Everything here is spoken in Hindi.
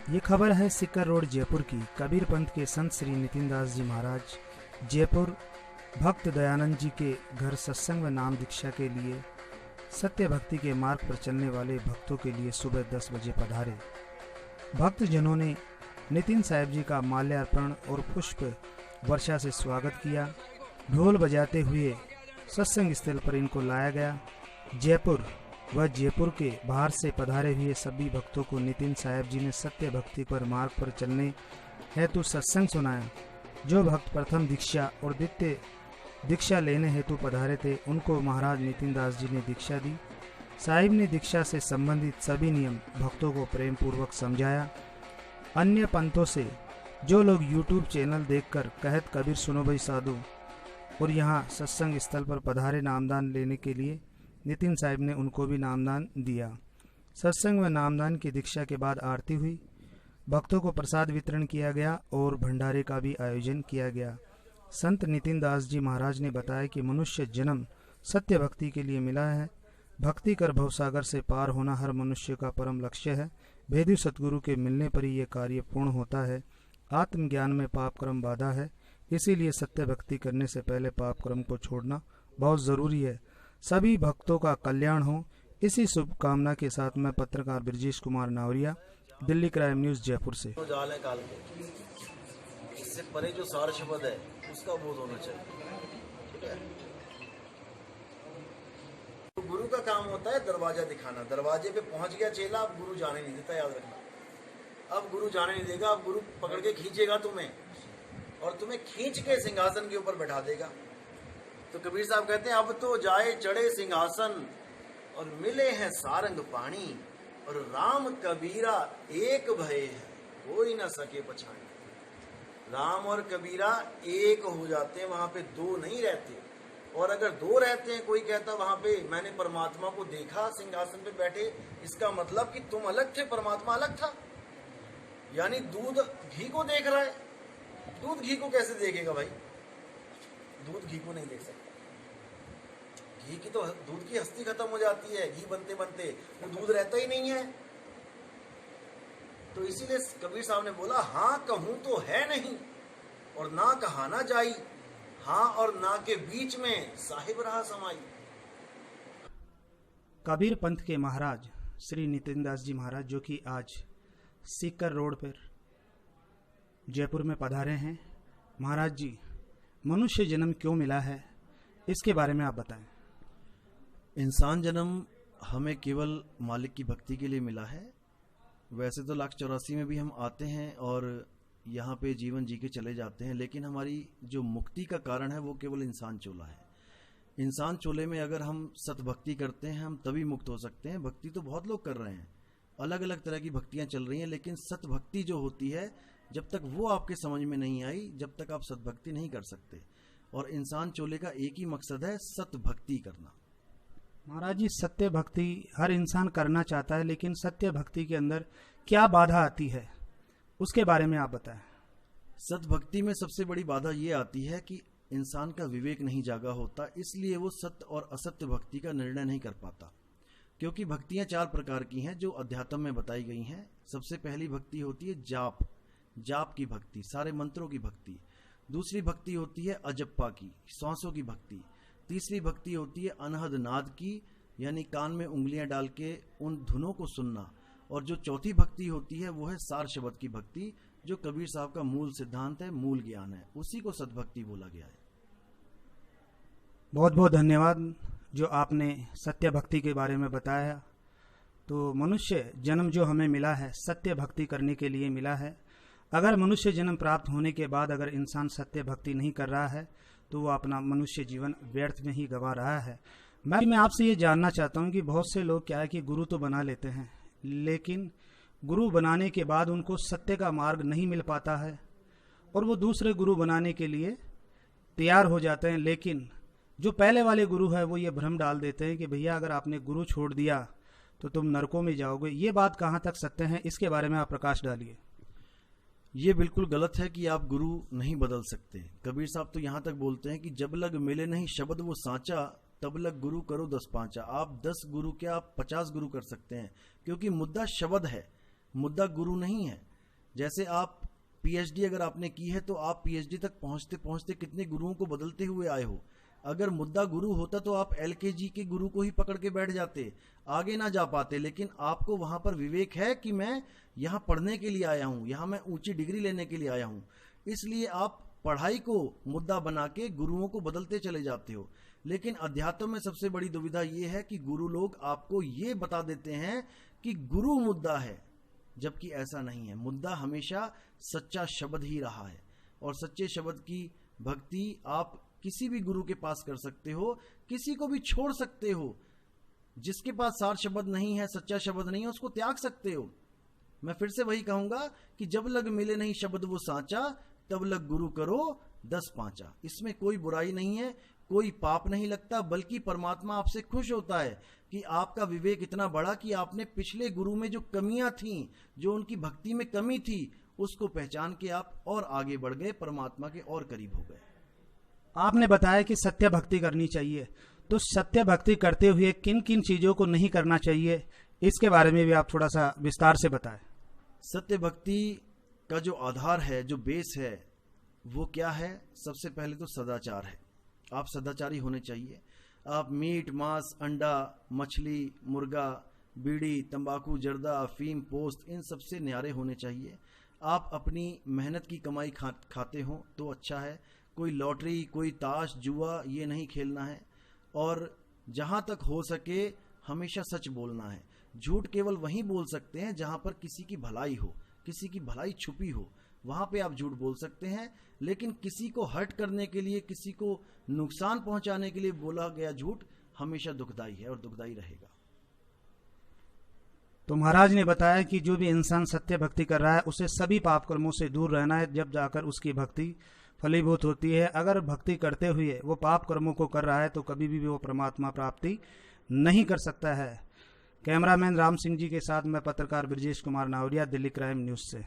ये खबर है सिक्कर रोड जयपुर की। कबीर पंथ के संत श्री नितिन दास जी महाराज जयपुर भक्त दयानंद जी के घर सत्संग व नाम दीक्षा के लिए सत्य भक्ति के मार्ग पर चलने वाले भक्तों के लिए सुबह 10 बजे पधारे। भक्तजनों ने नितिन साहब जी का माल्यार्पण और पुष्प वर्षा से स्वागत किया। ढोल बजाते हुए सत्संग स्थल पर इनको लाया गया। जयपुर व जयपुर के बाहर से पधारे हुए सभी भक्तों को नितिन साहब जी ने सत्य भक्ति पर मार्ग पर चलने हेतु सत्संग सुनाया। जो भक्त प्रथम दीक्षा और द्वितीय दीक्षा लेने हेतु पधारे थे उनको महाराज नितिन दास जी ने दीक्षा दी। साहिब ने दीक्षा से संबंधित सभी नियम भक्तों को प्रेम पूर्वक समझाया। अन्य पंथों से जो लोग YouTube चैनल देखकर कहत कबीर सुनो भाई साधु और यहाँ सत्संग स्थल पर पधारे नामदान लेने के लिए नितिन साहब ने उनको भी नामदान दिया। सत्संग व नामदान की दीक्षा के बाद आरती हुई। भक्तों को प्रसाद वितरण किया गया और भंडारे का भी आयोजन किया गया। संत नितिन दास जी महाराज ने बताया कि मनुष्य जन्म सत्य भक्ति के लिए मिला है। भक्ति कर भवसागर से पार होना हर मनुष्य का परम लक्ष्य है। भेदी सतगुरु के मिलने पर ही ये कार्य पूर्ण होता है। आत्मज्ञान में पाप कर्म बाधा है, इसीलिए सत्य भक्ति करने से पहले पाप कर्म को छोड़ना बहुत जरूरी है। सभी भक्तों का कल्याण हो, इसी शुभकामना के साथ मैं पत्रकार ब्रजेश कुमार नावरिया, दिल्ली क्राइम न्यूज जयपुर से। तो जाल है काल के, इससे परे जो सार शब्द है उसका बोध होना चाहिए। ठीक है, तो गुरु का काम होता है दरवाजा दिखाना। दरवाजे पे पहुंच गया चेला, अब गुरु जाने नहीं देता, याद रखना। अब गुरु जाने नहीं देगा, अब गुरु पकड़ के खींचेगा तुम्हें और तुम्हें खींच के सिंहासन के ऊपर बैठा देगा। तो कबीर साहब कहते हैं अब तो जाए चढ़े सिंहासन और मिले हैं सारंग पानी, और राम कबीरा एक भय है कोई ना सके पछाड़ी। राम और कबीरा एक हो जाते हैं, वहां पे दो नहीं रहते। और अगर दो रहते हैं, कोई कहता वहां पे मैंने परमात्मा को देखा सिंहासन पे बैठे, इसका मतलब कि तुम अलग थे, परमात्मा अलग था। यानी दूध घी को देख रहा है, दूध घी को कैसे देखेगा भाई? दूध घी को नहीं देख सकता। घी की तो दूध की हस्ती खत्म हो जाती है, घी बनते बनते वो दूध रहता ही नहीं है। तो इसीलिए कबीर साहब ने बोला हाँ कहूं तो है नहीं और ना कहा ना जाई, हाँ और ना के बीच में साहिब रहा समाई। कबीर पंथ के महाराज श्री नितिन दास जी महाराज जो कि आज सिक्कर रोड पर जयपुर में पधारे हैं। महाराज जी, मनुष्य जन्म क्यों मिला है, इसके बारे में आप बताएं। इंसान जन्म हमें केवल मालिक की भक्ति के लिए मिला है। वैसे तो 1,84 में भी हम आते हैं और यहाँ पे जीवन जी के चले जाते हैं, लेकिन हमारी जो मुक्ति का कारण है वो केवल इंसान चोला है। इंसान चोले में अगर हम सतभक्ति करते हैं हम तभी मुक्त हो सकते हैं। भक्ति तो बहुत लोग कर रहे हैं, अलग अलग तरह की भक्तियाँ चल रही हैं, लेकिन सतभक्ति जो होती है जब तक वो आपके समझ में नहीं आई, जब तक आप सतभक्ति नहीं कर सकते। और इंसान चोले का एक ही मकसद है, सतभक्ति करना। महाराज जी, सत्य भक्ति हर इंसान करना चाहता है, लेकिन सत्य भक्ति के अंदर क्या बाधा आती है, उसके बारे में आप बताएं। सतभक्ति में सबसे बड़ी बाधा ये आती है कि इंसान का विवेक नहीं जागा होता, इसलिए वो सत्य और असत्य भक्ति का निर्णय नहीं कर पाता। क्योंकि भक्तियां 4 प्रकार की हैं जो अध्यात्म में बताई गई हैं। सबसे पहली भक्ति होती है जाप, जाप की भक्ति, सारे मंत्रों की भक्ति। दूसरी भक्ति होती है अजप्पा की, श्वासों की भक्ति। तीसरी भक्ति होती है अनहद नाद की, यानी कान में उंगलियां डाल के उन धुनों को सुनना। और जो चौथी भक्ति होती है वो है सार शब्द की भक्ति, जो कबीर साहब का मूल सिद्धांत है, मूल ज्ञान है, उसी को सतभक्ति बोला गया है। बहुत बहुत धन्यवाद जो आपने सत्य भक्ति के बारे में बताया। तो मनुष्य जन्म जो हमें मिला है सत्य भक्ति करने के लिए मिला है। अगर मनुष्य जन्म प्राप्त होने के बाद अगर इंसान सत्य भक्ति नहीं कर रहा है तो वो अपना मनुष्य जीवन व्यर्थ में ही गंवा रहा है। मैं आपसे ये जानना चाहता हूँ कि बहुत से लोग क्या है कि गुरु तो बना लेते हैं, लेकिन गुरु बनाने के बाद उनको सत्य का मार्ग नहीं मिल पाता है और वो दूसरे गुरु बनाने के लिए तैयार हो जाते हैं। लेकिन जो पहले वाले गुरु है वो ये भ्रम डाल देते हैं कि भैया अगर आपने गुरु छोड़ दिया तो तुम नरकों में जाओगे। ये बात कहाँ तक सत्य है, इसके बारे में आप प्रकाश डालिए। ये बिल्कुल गलत है कि आप गुरु नहीं बदल सकते। कबीर साहब तो यहाँ तक बोलते हैं कि जब लग मिले नहीं शब्द वो सांचा, तब लग गुरु करो 10 पांचा। आप 10 गुरु क्या, आप 50 गुरु कर सकते हैं, क्योंकि मुद्दा शब्द है, मुद्दा गुरु नहीं है। जैसे आप पीएचडी अगर आपने की है तो आप पीएचडी तक पहुंचते पहुंचते कितने गुरुओं को बदलते हुए आए हो। अगर मुद्दा गुरु होता तो आप एलकेजी के गुरु को ही पकड़ के बैठ जाते, आगे ना जा पाते। लेकिन आपको वहां पर विवेक है कि मैं यहाँ पढ़ने के लिए आया हूँ, यहाँ मैं ऊंची डिग्री लेने के लिए आया हूँ, इसलिए आप पढ़ाई को मुद्दा बना के गुरुओं को बदलते चले जाते हो। लेकिन अध्यात्म में सबसे बड़ी दुविधा ये है कि गुरु लोग आपको ये बता देते हैं कि गुरु मुद्दा है, जबकि ऐसा नहीं है। मुद्दा हमेशा सच्चा शब्द ही रहा है, और सच्चे शब्द की भक्ति आप किसी भी गुरु के पास कर सकते हो, किसी को भी छोड़ सकते हो। जिसके पास सार शब्द नहीं है, सच्चा शब्द नहीं है, उसको त्याग सकते हो। मैं फिर से वही कहूंगा कि जब लग मिले नहीं शब्द वो सांचा, तब लग गुरु करो 10 पांचा। इसमें कोई बुराई नहीं है, कोई पाप नहीं लगता, बल्कि परमात्मा आपसे खुश होता है कि आपका विवेक इतना बड़ा कि आपने पिछले गुरु में जो कमियां थीं, जो उनकी भक्ति में कमी थी, उसको पहचान के आप और आगे बढ़ गए, परमात्मा के और करीब हो गए। आपने बताया कि सत्य भक्ति करनी चाहिए, तो सत्य भक्ति करते हुए किन किन चीजों को नहीं करना चाहिए, इसके बारे में भी आप थोड़ा सा विस्तार से बताएं। सत्य भक्ति का जो आधार है, जो बेस है, वो क्या है? सबसे पहले तो सदाचार है। आप सदाचारी होने चाहिए। आप मीट, मांस, अंडा, मछली, मुर्गा, बीड़ी, तंबाकू, जर्दा, अफीम, पोस्त, इन सबसे न्यारे होने चाहिए। आप अपनी मेहनत की कमाई खाते हो तो अच्छा है। कोई लॉटरी, कोई ताश, जुआ, ये नहीं खेलना है। और जहाँ तक हो सके हमेशा सच बोलना है। झूठ केवल वहीं बोल सकते हैं जहाँ पर किसी की भलाई हो, किसी की भलाई छुपी हो, वहाँ पे आप झूठ बोल सकते हैं। लेकिन किसी को हर्ट करने के लिए, किसी को नुकसान पहुंचाने के लिए बोला गया झूठ हमेशा दुखदाई है और दुखदाई रहेगा। तो महाराज ने बताया कि जो भी इंसान सत्य भक्ति कर रहा है उसे सभी पाप कर्मों से दूर रहना है, जब जाकर उसकी भक्ति फलीभूत होती है। अगर भक्ति करते हुए वो पाप कर्मों को कर रहा है तो कभी भी वो परमात्मा प्राप्ति नहीं कर सकता है। कैमरामैन राम सिंह जी के साथ मैं पत्रकार ब्रजेश कुमार नावरिया, दिल्ली क्राइम न्यूज से।